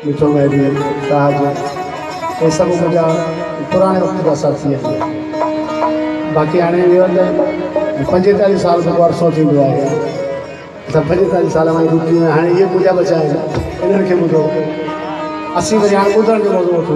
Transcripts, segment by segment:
मिठो मेहदी ताज ये सब मुझा पुराने वक्त का साथी है। बाकी आने 45 साल को वर्षों थी है। 45 साल में रुकी में हाँ ये पूजा बचाए इन्हनि खे ॿुधो 80 बजे हाँ ॿुधण जो मज़ो वठो।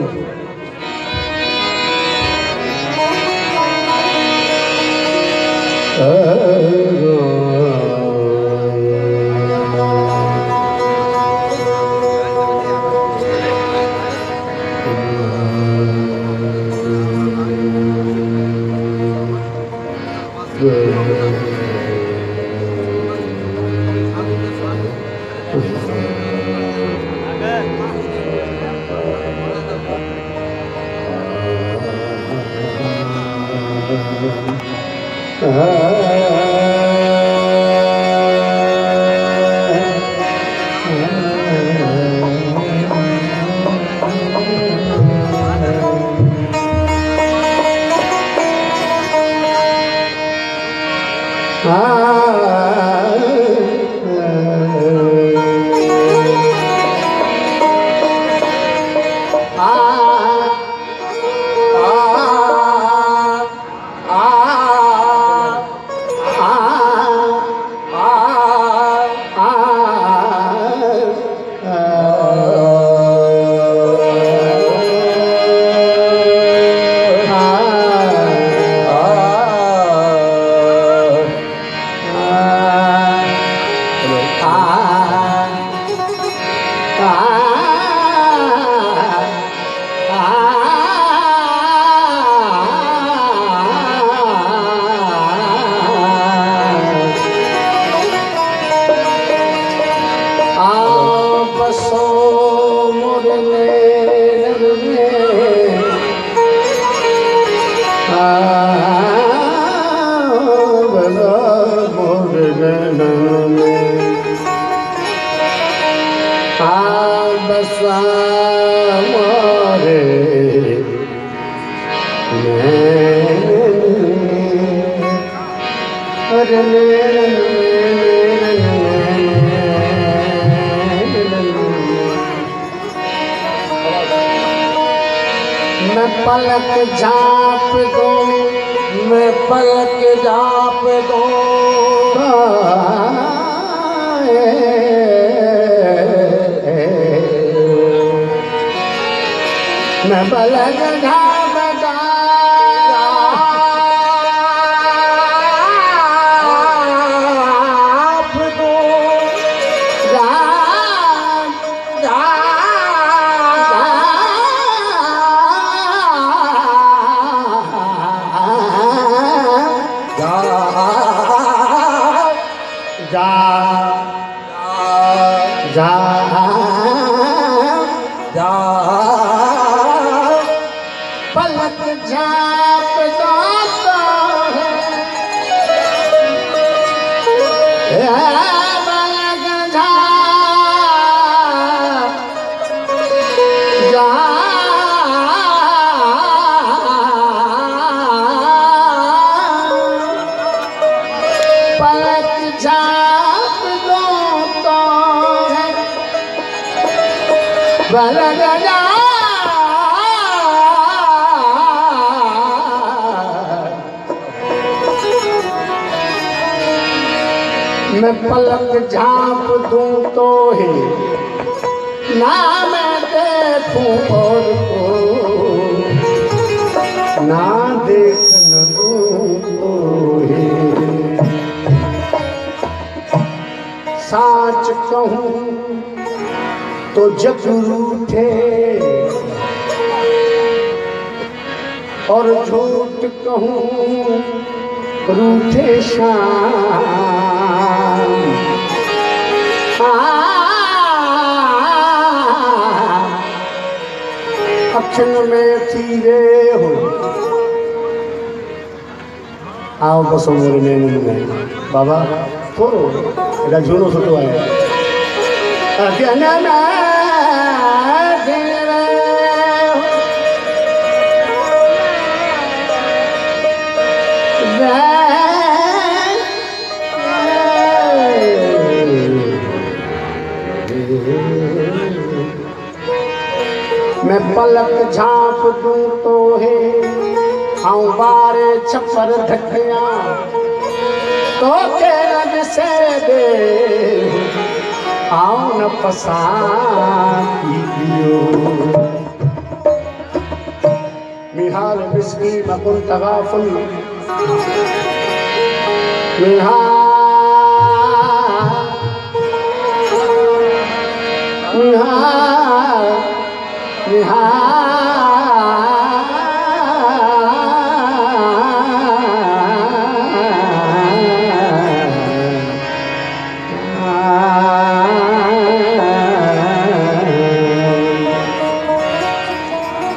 मैं पलक झाँप दूं, मैं पलक झाँप दूं, मैं पलक झाँप पलक झाँप जाता है, पलक झाँप पलक झाँप दो तो है पलक मैं पलक झाँप दूं तो ही ना मैं देखूं और को ना देख न दूं तो ही साच कहूं तो जग रूठे और झूठ कहूं रूठे शाम। अखिन में थी रे हो आओ बसो मोरे नैनन में बाबा थोड़ो एडा झूनो सुठो आहे अखिन में थी रे मैं पलक झांप दूं तो है आऊं बारे छप्पर ढकिया तो के रंग से दे आऊं न पसाती पियो मिहाल बिस्की मकुल तगाफुल मिहाल मिहाल मिहाल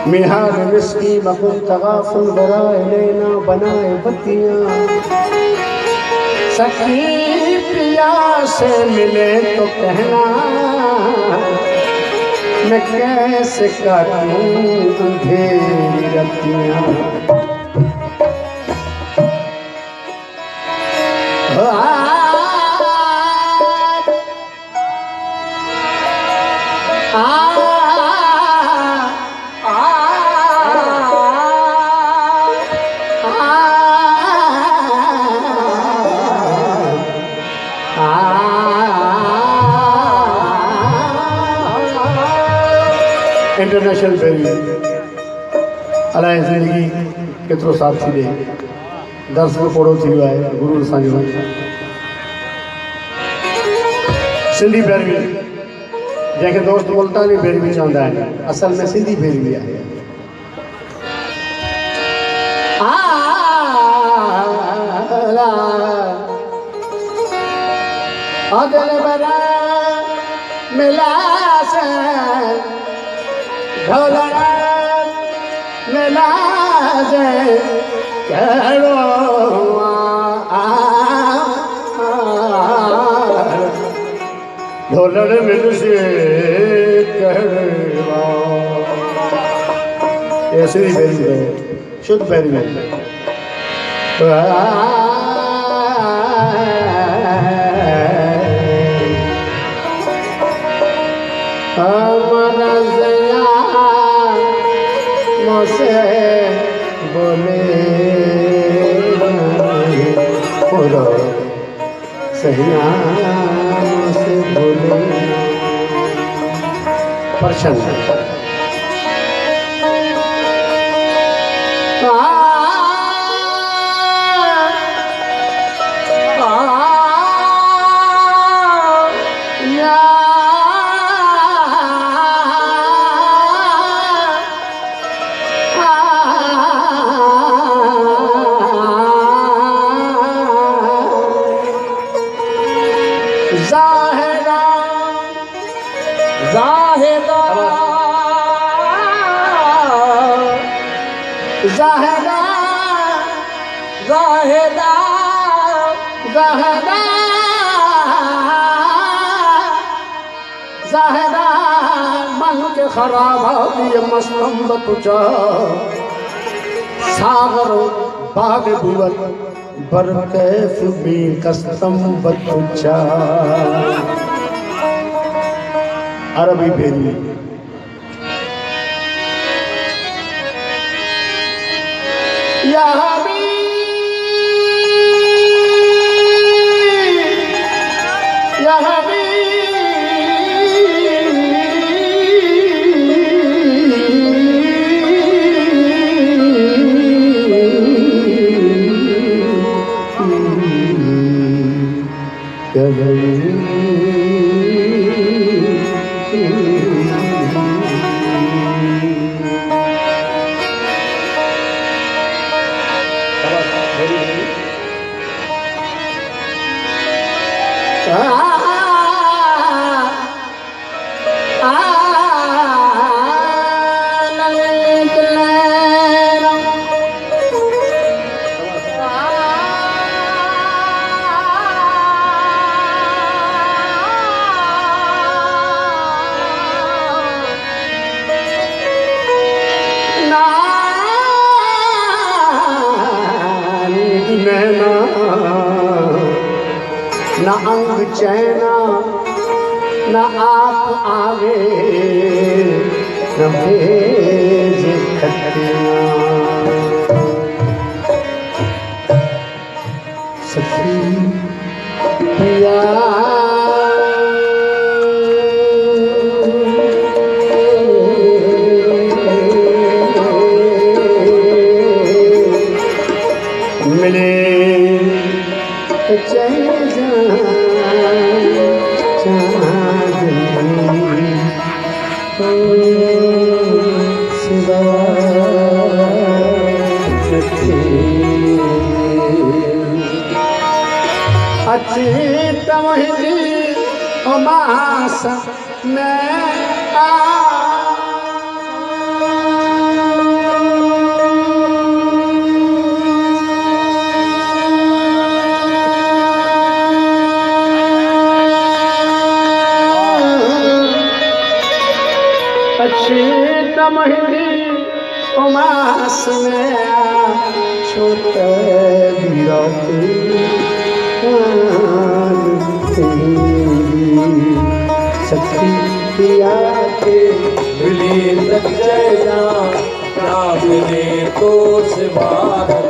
मिहाल मिस्की मकुल तगाफुल बराए लेना बनाए बत्तियां सखी प्रिया से मिले तो कहना मैं कैसे करूं अंधेरी रतियां इंटरनेशनल फेरी अलाए ज़िंदगी केतिरो साथ थी ॾे दर्स बि पोड़ो थी वियो आहे गुरू असांजो सिंधी भैरवी जंहिंखे दोस्त मुल्तानी भैरवी चवंदा आहिनि असल में सिंधी भैरवी आहे मिला ढोलना मिला जे करो ढोलण मिल से करो ऐसे ही बैरी है शुद्ध बैरी में से बोले पूरा सहिया से बोले प्रश्न ज़ाहिदा ज़ाहिदा ज़ाहिदा ज़ाहिदा मन के खराब ये मस्तम तुझा सागर बाग बुवत बर कैफ भी कस्तम तुझा अरबी भेरी या न अंग चैना न आप आवे न मास में अक्षित मोहिनी उमास में छोटे शक्ति पिया के मिले तक जय जा मिले तो से बाहर